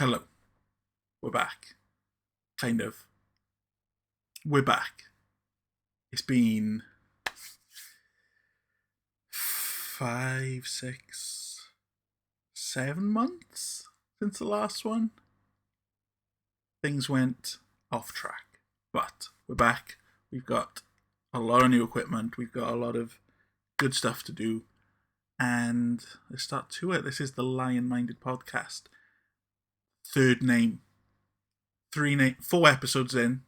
Hello. We're back. Kind of. We're back. It's been 5, 6, 7 months since the last one. Things went off track. But we're back. We've got a lot of new equipment. We've got a lot of good stuff to do. And let's start to it. This is the Lionminded Podcast. Third name. 4 episodes in.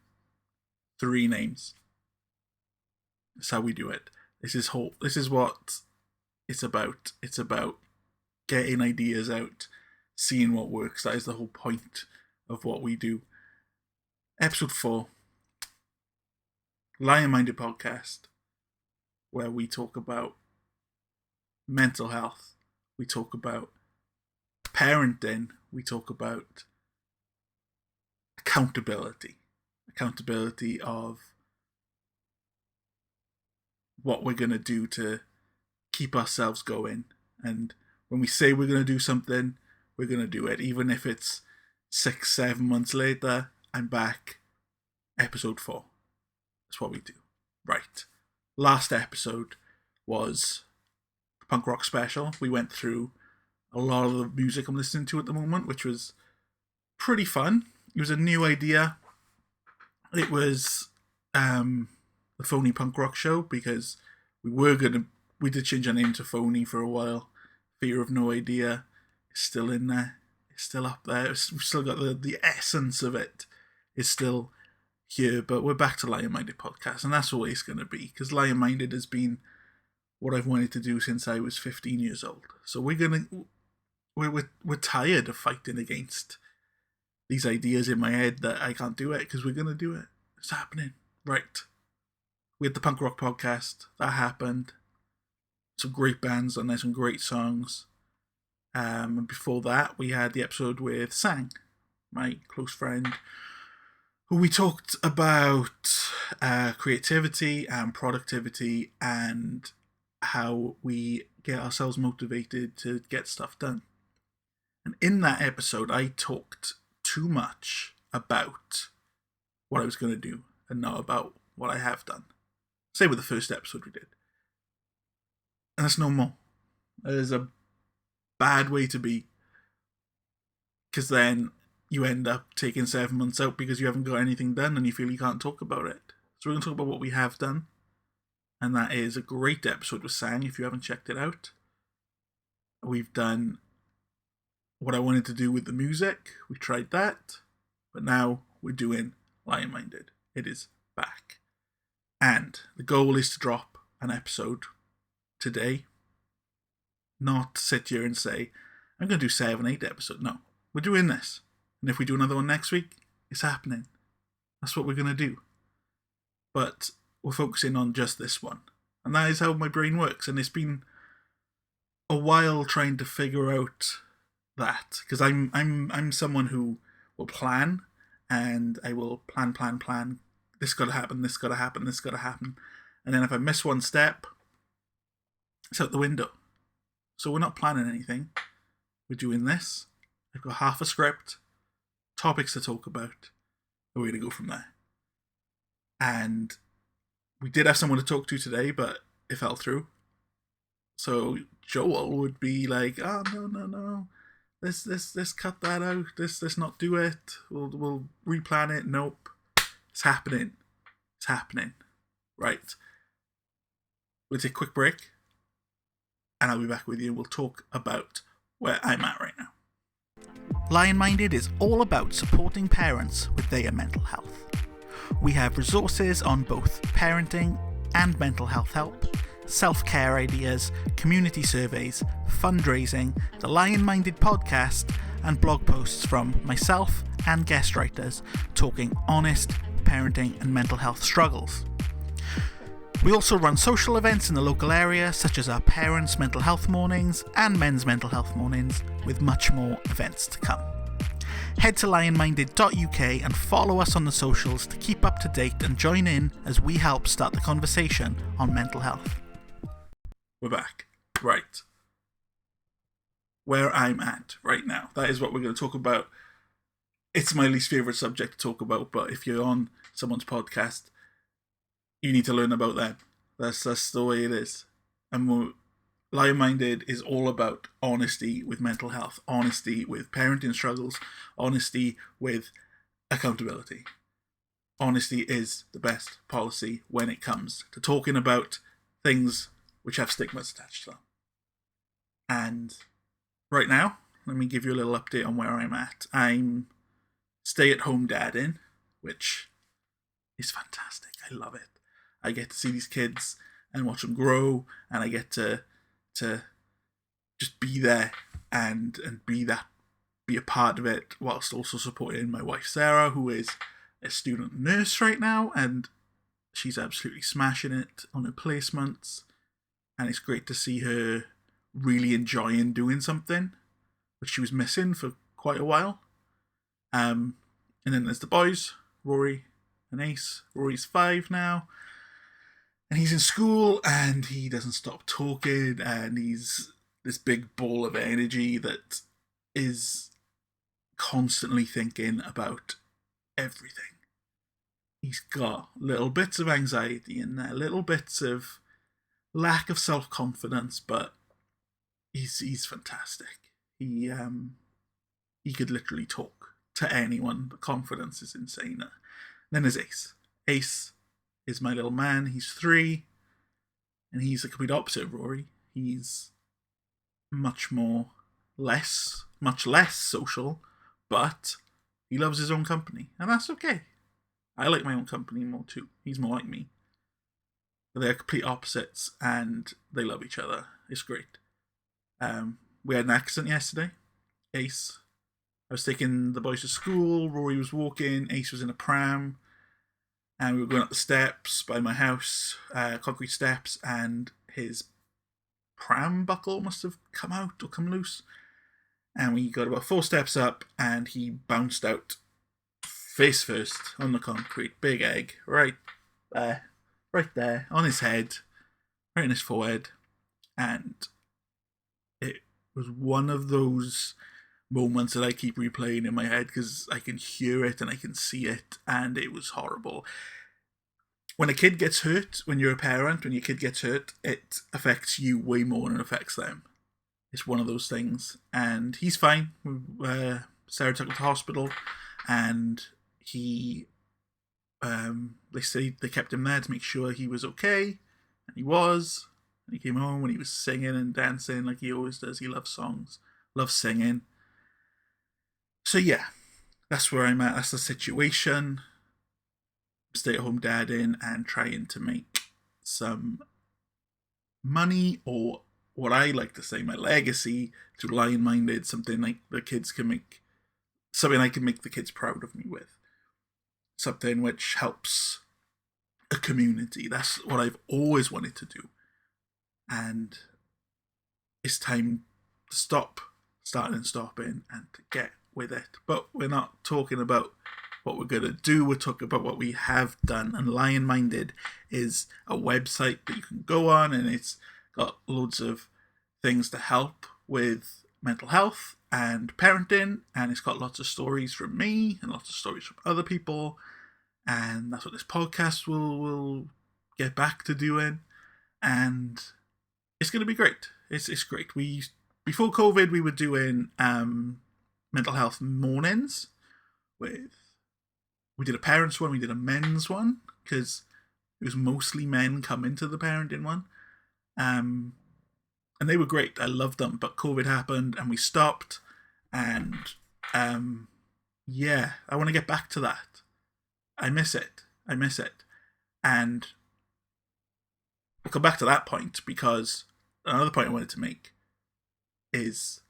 3 names. That's how we do it. This is what it's about. It's about getting ideas out, seeing what works. That is the whole point of what we do. Episode 4. Lionminded Podcast, where we talk about mental health. We talk about parenting. We talk about accountability of what we're going to do to keep ourselves going. And when we say we're going to do something, we're going to do it. Even if it's 6, 7 months later, I'm back. Episode 4. That's what we do. Right. Last episode was the punk rock special. We went through a lot of the music I'm listening to at the moment, which was pretty fun. It was a new idea. It was the Phony Punk Rock Show, because we did change our name to Phony for a while. Fear of No Idea is still in there. It's still up there. We've still got the essence of it. It's still here, but we're back to Lionminded Podcast, and that's what it's going to be, because Lionminded has been what I've wanted to do since I was 15 years old. So we're tired of fighting against these ideas in my head that I can't do it, because we're going to do it. It's happening. Right. We had the punk rock podcast. That happened. Some great bands on there, some great songs. And before that, we had the episode with Sang, my close friend, who we talked about creativity and productivity and how we get ourselves motivated to get stuff done. And in that episode, I talked too much about what I was going to do and not about what I have done. Same with the first episode we did. And that's no more. That is a bad way to be. Because then you end up taking 7 months out because you haven't got anything done and you feel you can't talk about it. So we're going to talk about what we have done. And that is a great episode with Sang, if you haven't checked it out. We've done what I wanted to do with the music. We tried that. But now we're doing Lionminded. It is back. And the goal is to drop an episode today. Not sit here and say, I'm going to do 7, 8 episodes. No, we're doing this. And if we do another one next week, it's happening. That's what we're going to do. But we're focusing on just this one. And that is how my brain works. And it's been a while trying to figure out that. Because I'm someone who will plan. And I will plan. This got to happen, this got to happen, this got to happen. And then if I miss one step, it's out the window. So we're not planning anything. We're doing this. I've got half a script, topics to talk about, and we're going to go from there. And we did have someone to talk to today, but it fell through. So Joel would be like, oh, no. Let's cut that out. Let's not do it. We'll replan it. Nope. It's happening. It's happening. Right. We'll take a quick break. And I'll be back with you. We'll talk about where I'm at right now. Lionminded is all about supporting parents with their mental health. We have resources on both parenting and mental health help, self-care ideas, community surveys, fundraising, the Lionminded Podcast, and blog posts from myself and guest writers talking honest parenting and mental health struggles. We also run social events in the local area, such as our Parents' Mental Health Mornings and Men's Mental Health Mornings, with much more events to come. Head to lionminded.uk and follow us on the socials to keep up to date and join in as we help start the conversation on mental health. We're back. Right. Where I'm at right now. That is what we're going to talk about it's my least favourite subject to talk about, but if you're on someone's podcast, you need to learn about them. That's the way it is. And Lionminded is all about honesty with mental health, honesty with parenting struggles, honesty with accountability. Honesty is the best policy when it comes to talking about things which have stigmas attached to them. And right now, let me give you a little update on where I'm at. I'm stay-at-home dadding, which is fantastic. I love it. I get to see these kids and watch them grow, and I get to just be there and be a part of it, whilst also supporting my wife Sarah, who is a student nurse right now, and she's absolutely smashing it on her placements, and it's great to see her really enjoying doing something which she was missing for quite a while. And then there's the boys, Rory and Ace. Rory's 5 now, and he's in school, and he doesn't stop talking, and he's this big ball of energy that is constantly thinking about everything. He's got little bits of anxiety in there, little bits of lack of self-confidence, but he's fantastic. He could literally talk to anyone. The confidence is insane. Then there's Ace. Ace is my little man. He's 3, and he's the complete opposite of Rory. He's much less social, but he loves his own company, and that's okay. I like my own company more too. He's more like me. They're complete opposites, and they love each other. It's great. We had an accident yesterday. Ace, I was taking the boys to school. Rory was walking. Ace was in a pram, and we were going up the steps by my house, concrete steps, and his pram buckle must have come out or come loose. And we got about 4 steps up, and he bounced out face first on the concrete. Big egg right there on his head, right in his forehead. And it was one of those moments that I keep replaying in my head because I can hear it and I can see it, and it was horrible. When a kid gets hurt, when you're a parent, when your kid gets hurt, it affects you way more than it affects them. It's one of those things, and he's fine. Sarah took him to hospital, and they say they kept him there to make sure he was okay, and he was. And he came home and he was singing and dancing like he always does. He loves songs, loves singing. So yeah, that's where I'm at. That's the situation. Stay-at-home dadding and trying to make some money, or what I like to say, my legacy, to Lionminded, something like the kids can make, something I can make the kids proud of me with, something which helps a community. That's what I've always wanted to do, and it's time to stop starting and stopping and to get with it. But we're not talking about what we're going to do, we're talking about what we have done. And Lionminded is a website that you can go on, and it's got loads of things to help with mental health and parenting, and it's got lots of stories from me and lots of stories from other people, and that's what this podcast will get back to doing, and it's going to be great. It's great. Before COVID, we were doing mental health mornings we did a parents one, we did a men's one, because it was mostly men coming to the parenting one. And they were great. I loved them. But COVID happened and we stopped. And yeah, I want to get back to that. I miss it. And we'll come back to that point, because another point I wanted to make is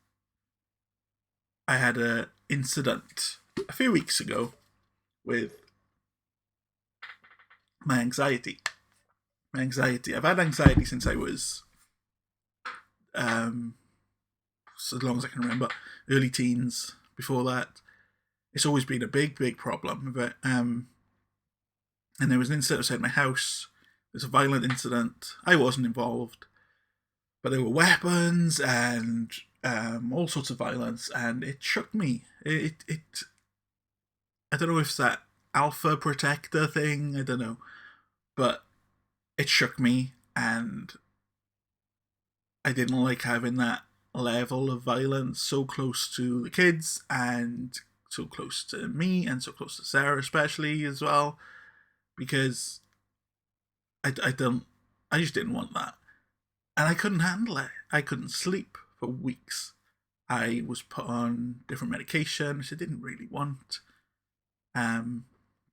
I had an incident a few weeks ago with my anxiety. I've had anxiety since I was, so as long as I can remember, early teens. Before that, it's always been a big problem. But and there was an incident outside my house. It was a violent incident. I wasn't involved, but there were weapons and all sorts of violence, and it shook me. It I don't know if it's that alpha protector thing, I don't know. But it shook me, and I didn't like having that level of violence so close to the kids, and so close to me, and so close to Sarah especially as well, because I just didn't want that. And I couldn't handle it. I couldn't sleep for weeks. I was put on different medication, which I didn't really want.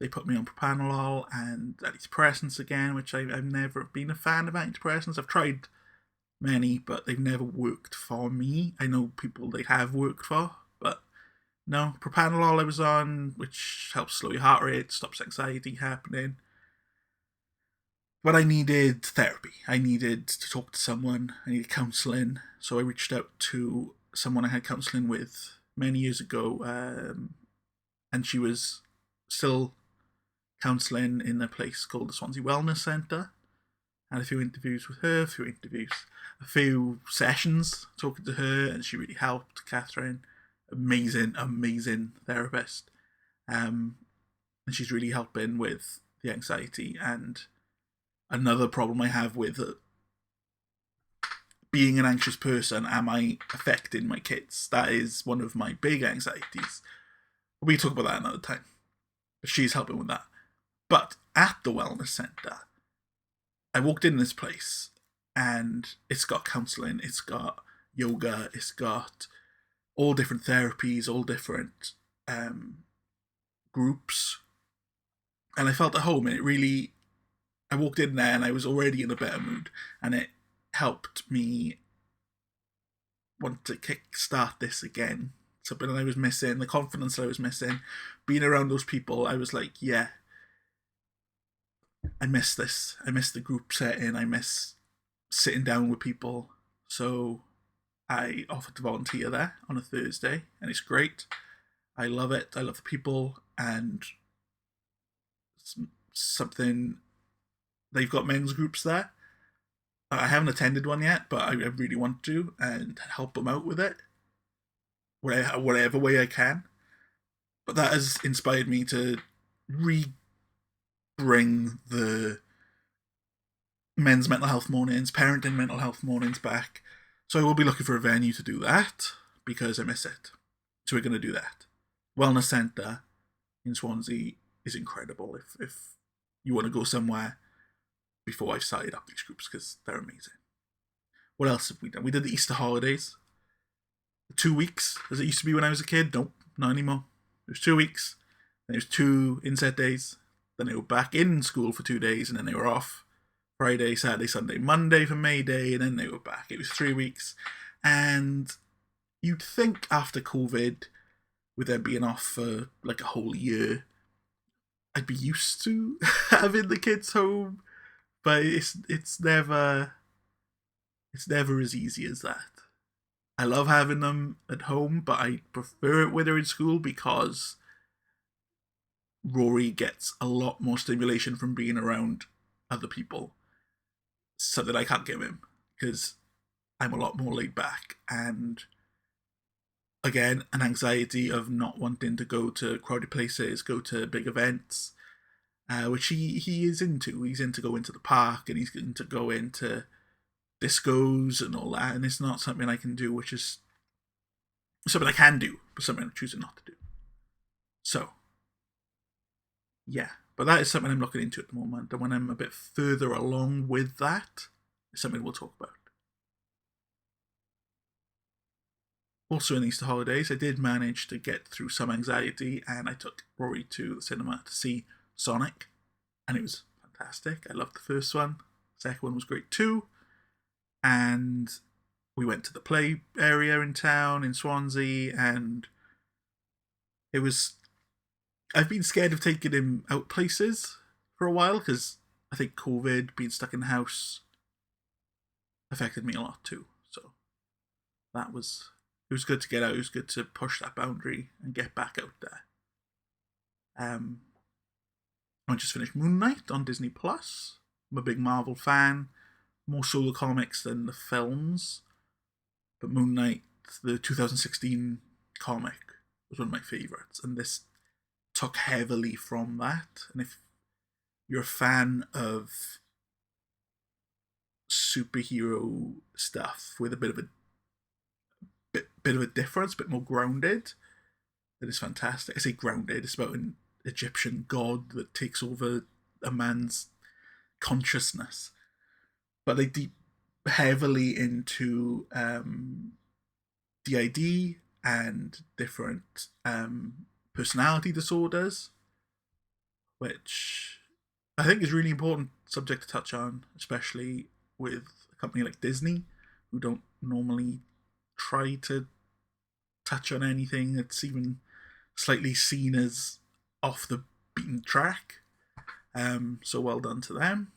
They put me on propanolol and antidepressants again, which I've never been a fan of antidepressants. I've tried many, but they've never worked for me. I know people they have worked for, but no. Propanolol I was on, which helps slow your heart rate, stops anxiety happening. But I needed therapy. I needed to talk to someone. I needed counselling. So I reached out to someone I had counselling with many years ago, and she was still counselling in a place called the Swansea Wellness Centre. Had a few interviews with her, a few sessions talking to her, and she really helped. Catherine, amazing therapist, and she's really helping with the anxiety. And another problem I have with being an anxious person, am I affecting my kids? That is one of my big anxieties. We talk about that another time. But she's helping with that. But at the wellness centre, I walked in this place, and it's got counselling, it's got yoga, it's got all different therapies, all different groups. And I felt at home, and I walked in there and I was already in a better mood, and it helped me want to kickstart this again. Something that I was missing, the confidence that I was missing, being around those people. I was like, yeah, I miss this. I miss the group setting. I miss sitting down with people. So I offered to volunteer there on a Thursday, and it's great. I love it. I love the people, and something. They've got men's groups there. I haven't attended one yet, but I really want to, and help them out with it, whatever way I can. But that has inspired me to bring the men's mental health mornings, parenting mental health mornings back. So I will be looking for a venue to do that, because I miss it. So we're going to do that. Wellness Centre in Swansea is incredible. If you want to go somewhere before I've started up these groups, because they're amazing. What else have we done? We did the Easter holidays. 2 weeks, as it used to be when I was a kid. Nope, not anymore. It was 2 weeks. Then it was 2 inset days. Then they were back in school for 2 days, and then they were off Friday, Saturday, Sunday, Monday for May Day, and then they were back. It was 3 weeks. And you'd think after COVID, with them being off for like a whole year, I'd be used to having the kids home. But it's never as easy as that. I love having them at home, but I prefer it when they're in school, because Rory gets a lot more stimulation from being around other people, something I can't give him, because I'm a lot more laid back. And again, an anxiety of not wanting to go to crowded places, go to big events, which he is into. He's into going to the park, and he's into going to discos and all that, and it's not something I can do, which is something I can do, but something I'm choosing not to do. So, yeah, but that is something I'm looking into at the moment, and when I'm a bit further along with that, it's something we'll talk about. Also in Easter holidays, I did manage to get through some anxiety, and I took Rory to the cinema to see Sonic, and it was fantastic. I loved the first one. The second one was great too. And we went to the play area in town in Swansea, and it was... I've been scared of taking him out places for a while, because I think COVID, being stuck in the house, affected me a lot too. So it was good to get out. It was good to push that boundary and get back out there. I just finished Moon Knight on Disney Plus. I'm a big Marvel fan, more so the comics than the films. But Moon Knight, the 2016 comic, was one of my favourites, and this took heavily from that. And if you're a fan of superhero stuff with a bit of a difference, a bit more grounded, then it's fantastic. I say grounded, it's about an Egyptian god that takes over a man's consciousness. But they deep heavily into DID and different personality disorders, which I think is really important subject to touch on, especially with a company like Disney, who don't normally try to touch on anything that's even slightly seen as off the beaten track. So well done to them.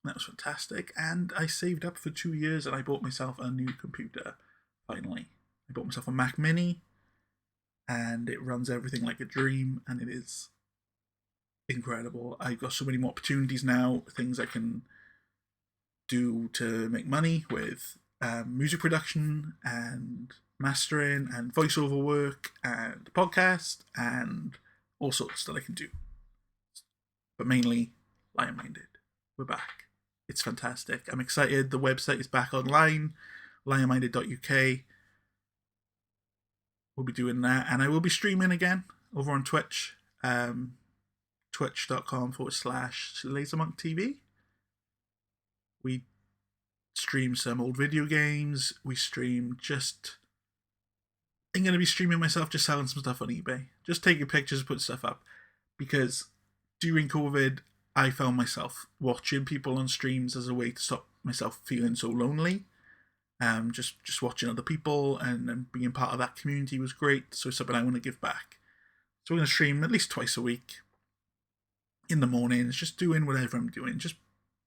That was fantastic. And I saved up for 2 years and I bought myself a new computer, finally. I bought myself a Mac Mini and it runs everything like a dream, and it is incredible. I've got so many more opportunities now, things I can do to make money with music production and mastering and voiceover work and podcast and all sorts that I can do. But mainly, Lionminded. We're back. It's fantastic. I'm excited. The website is back online, lionminded.uk. We'll be doing that, and I will be streaming again over on Twitch, twitch.com/LaserMonkTV. We stream some old video games. We stream just... I'm going to be streaming myself just selling some stuff on eBay. Just taking pictures, putting stuff up. Because during COVID, I found myself watching people on streams as a way to stop myself feeling so lonely. Just watching other people and being part of that community was great. So it's something I want to give back. So we're going to stream at least twice a week in the mornings, just doing whatever I'm doing. Just,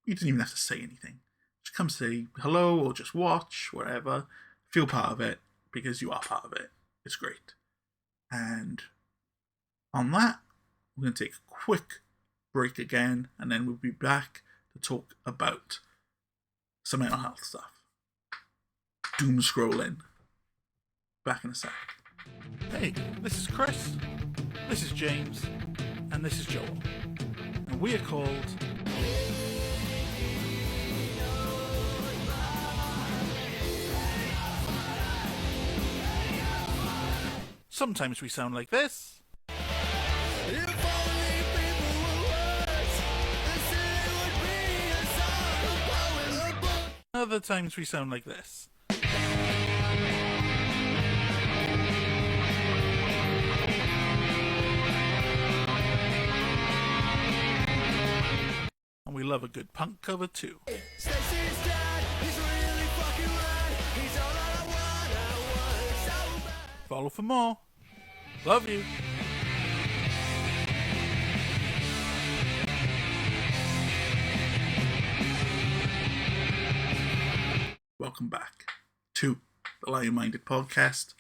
you don't even have to say anything. Just come say hello or just watch, wherever. Feel part of it, because you are part of it. It's great. And on that, we're going to take a quick break again, and then we'll be back to talk about some mental health stuff. Doom scrolling. Back in a sec. Hey, this is Chris. This is James. And this is Joel. And we are called... Sometimes we sound like this. Other times we sound like this. And we love a good punk cover too. Follow for more. Love you. Welcome back to the Lionminded Podcast.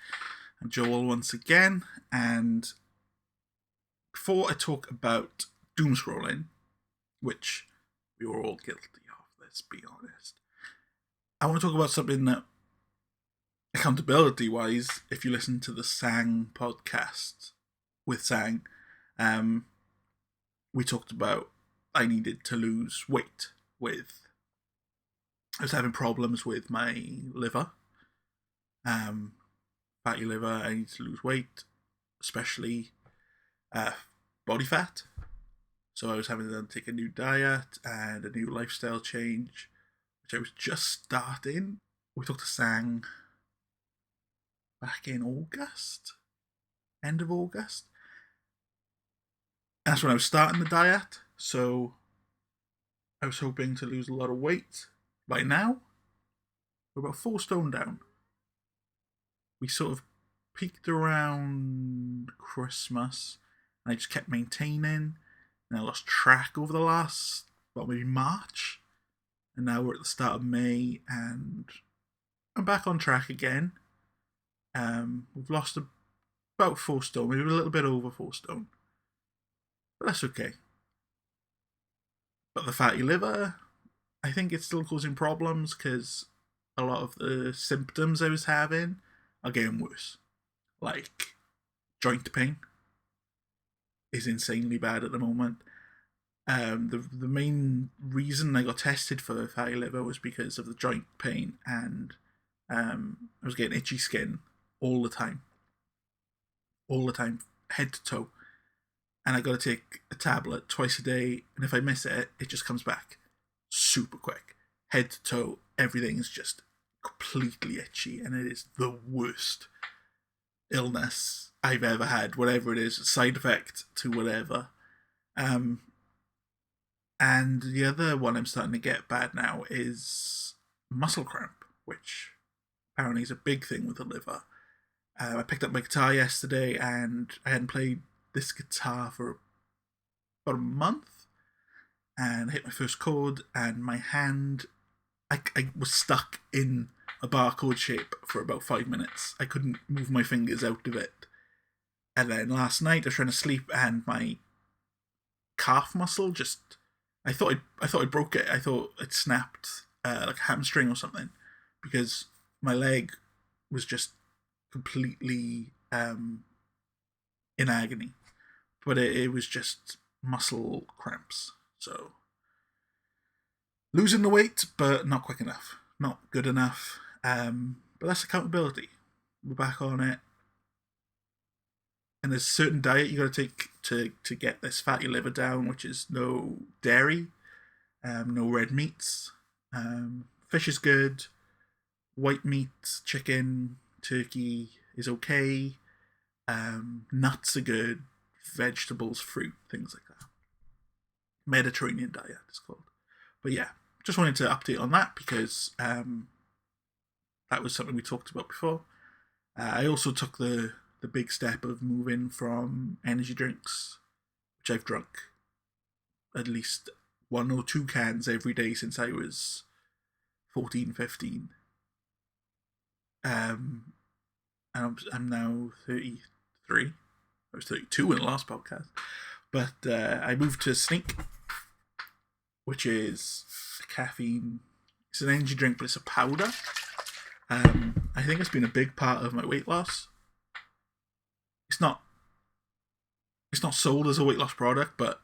I'm Joel once again, and before I talk about doom scrolling, which we were all guilty of, let's be honest, I want to talk about something that, accountability-wise, if you listen to the Sang podcast with Sang, we talked about I needed to lose weight I was having problems with my liver, fatty liver. I need to lose weight, especially body fat. So I was having to take a new diet and a new lifestyle change, which I was just starting. We talked to Sang back in August, end of August. And that's when I was starting the diet. So I was hoping to lose a lot of weight. By now, we're about 4 stone down. We sort of peaked around Christmas, and I just kept maintaining, and I lost track over the last, maybe March, and now we're at the start of May, and I'm back on track again. We've lost about 4 stone, maybe a little bit over 4 stone, but that's okay. But the fatty liver, I think it's still causing problems because a lot of the symptoms I was having are getting worse. Like joint pain, is insanely bad at the moment. The main reason I got tested for fatty liver was because of the joint pain, and I was getting itchy skin all the time, head to toe. And I got to take a tablet twice a day, and if I miss it, it just comes back super quick. Head to toe, everything is just completely itchy, and it is the worst illness I've ever had, whatever it is, side effect to whatever. And the other one I'm starting to get bad now is muscle cramp, which apparently is a big thing with the liver. I picked up my guitar yesterday, and I hadn't played this guitar for about a month, and I hit my first chord, and my hand, I was stuck in a barcode shape for about 5 minutes. I couldn't move my fingers out of it. And then last night I was trying to sleep, and my calf muscle just, I thought I broke it. I thought it snapped like a hamstring or something, because my leg was just completely in agony. But it was just muscle cramps. So losing the weight, but not quick enough, not good enough. But that's accountability. We're back on it. And there's a certain diet you got to take to get this fatty liver down, which is no dairy, no red meats. Fish is good. White meat, chicken, turkey is okay. Nuts are good. Vegetables, fruit, things like that. Mediterranean diet it's called. But yeah, just wanted to update on that because that was something we talked about before. I also took the big step of moving from energy drinks, which I've drunk at least 1 or 2 cans every day since I was 14, 15. And I'm now 33. I was 32 in the last podcast. But I moved to Sneak, which is a caffeine. It's an energy drink, but it's a powder. I think it's been a big part of my weight loss. It's not sold as a weight loss product, but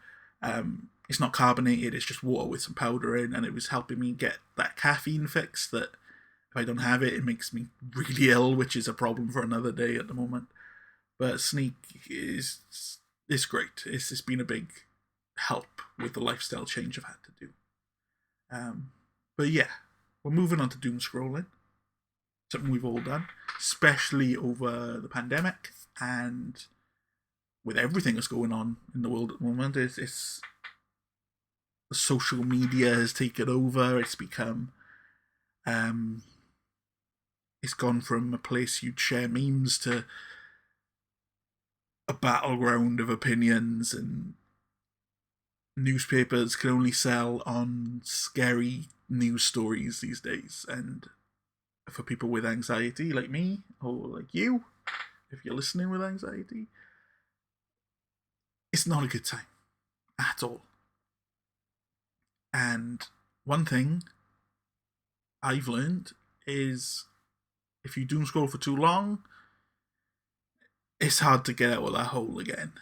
it's not carbonated. It's just water with some powder in, and it was helping me get that caffeine fix that if I don't have it, it makes me really ill, which is a problem for another day at the moment. But Sneak is great. It's been a big help with the lifestyle change I've had to do. But yeah, we're moving on to doom scrolling. Something we've all done, especially over the pandemic and with everything that's going on in the world at the moment. It's the social media has taken over. It's become it's gone from a place you'd share memes to a battleground of opinions, and newspapers can only sell on scary news stories these days. And for people with anxiety like me, or like you, if you're listening with anxiety, it's not a good time at all. And one thing I've learned is if you doom scroll for too long, it's hard to get out of that hole again.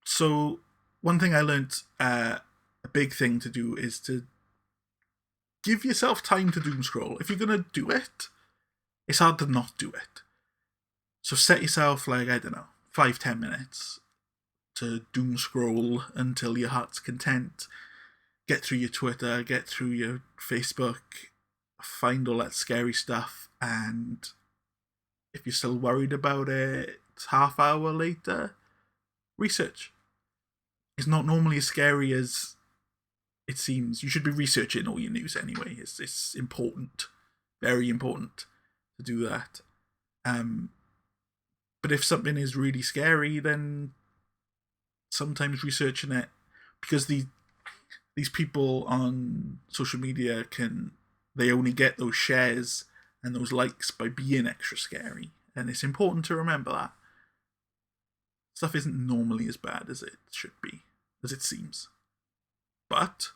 So one thing I learned, a big thing to do is to give yourself time to doom scroll. If you're going to do it, it's hard to not do it. So set yourself, 5-10 minutes to doom scroll until your heart's content. Get through your Twitter, get through your Facebook, find all that scary stuff, and if you're still worried about it, half hour later, research. It's not normally as scary as it seems. You should be researching all your news anyway. It's important, very important to do that. But if something is really scary, then sometimes researching it, because these people on social media they only get those shares and those likes by being extra scary. And it's important to remember that. Stuff isn't normally as bad as it should be, as it seems. But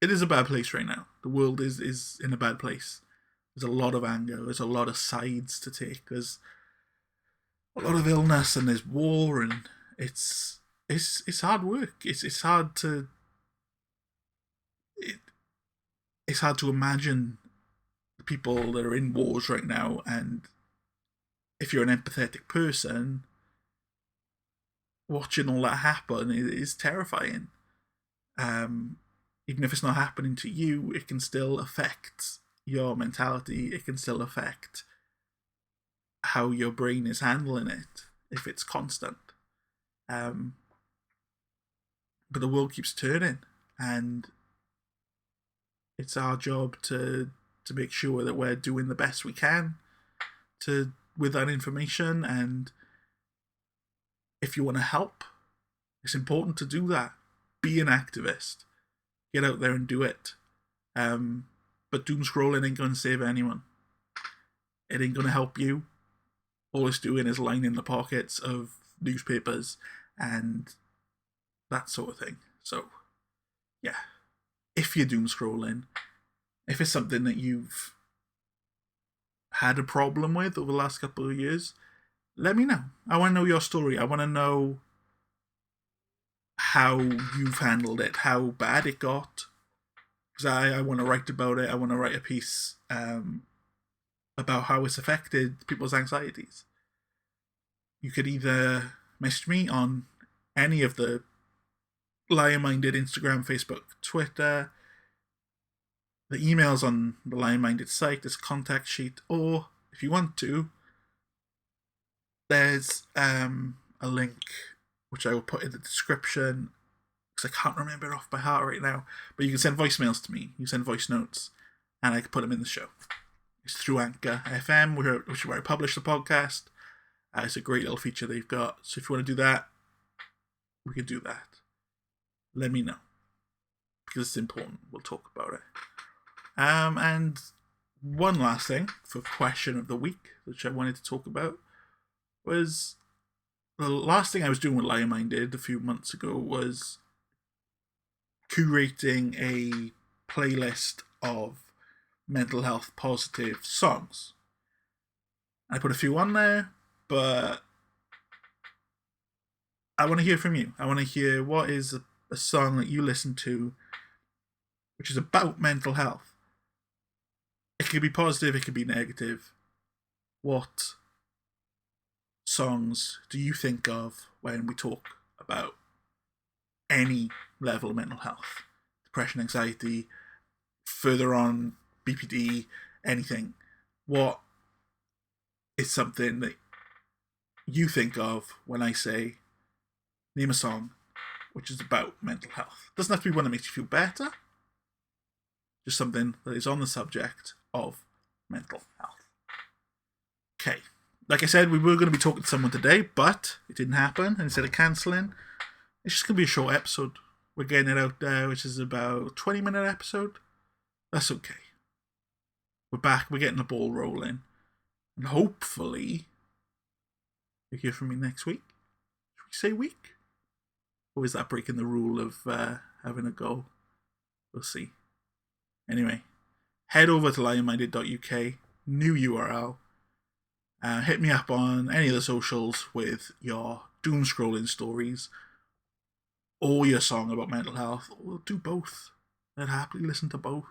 it is a bad place right now. The world is in a bad place. There's a lot of anger. There's a lot of sides to take. There's a lot of illness and there's war, and it's hard work. It's hard to it's hard to imagine the people that are in wars right now, and if you're an empathetic person, watching all that happen is terrifying. Even if it's not happening to you, it can still affect your mentality. It can still affect how your brain is handling it if it's constant. But the world keeps turning, and it's our job to make sure that we're doing the best we can with that information. And if you want to help, it's important to do that. Be an activist. Get out there and do it. But doom scrolling ain't going to save anyone. It ain't going to help you. All it's doing is lining the pockets of newspapers and that sort of thing. So, yeah. If you're doom scrolling, if it's something that you've had a problem with over the last couple of years, let me know. I want to know your story. I want to know how you've handled it, how bad it got. Because I want to write about it. I want to write a piece about how it's affected people's anxieties. You could either message me on any of the Lionminded Instagram, Facebook, Twitter. The email's on the Lionminded site. There's a contact sheet. Or, if you want to, there's a link which I will put in the description, because I can't remember it off by heart right now. But you can send voicemails to me. You can send voice notes, and I can put them in the show. It's through Anchor FM, which is where I publish the podcast. It's a great little feature they've got. So if you want to do that, we can do that. Let me know, because it's important. We'll talk about it. And one last thing for question of the week, which I wanted to talk about, was the last thing I was doing with Lionminded a few months ago was curating a playlist of mental health positive songs. I put a few on there, but I want to hear from you. I want to hear what is a song that you listen to which is about mental health. It could be positive, it could be negative. What songs do you think of when we talk about any level of mental health? Depression, anxiety, further on, BPD, anything. What is something that you think of when I say, name a song which is about mental health? Doesn't have to be one that makes you feel better. Just something that is on the subject of mental health. Okay. Like I said, we were going to be talking to someone today, but it didn't happen. And instead of cancelling, it's just going to be a short episode. We're getting it out there, which is about a 20-minute episode. That's okay. We're back. We're getting the ball rolling. And hopefully, you'll hear from me next week. Should we say week? Or is that breaking the rule of having a goal? We'll see. Anyway, head over to lionminded.uk, new URL. Hit me up on any of the socials with your doom scrolling stories or your song about mental health. We'll do both. I'd happily listen to both.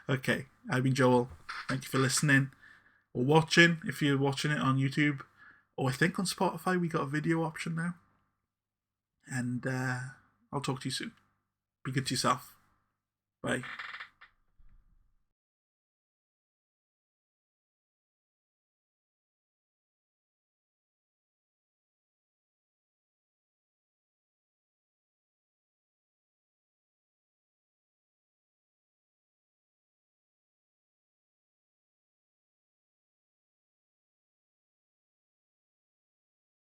Okay, I've been Joel. Thank you for listening or watching if you're watching it on YouTube. Or I think on Spotify we got a video option now. And I'll talk to you soon. Be good to yourself. Bye.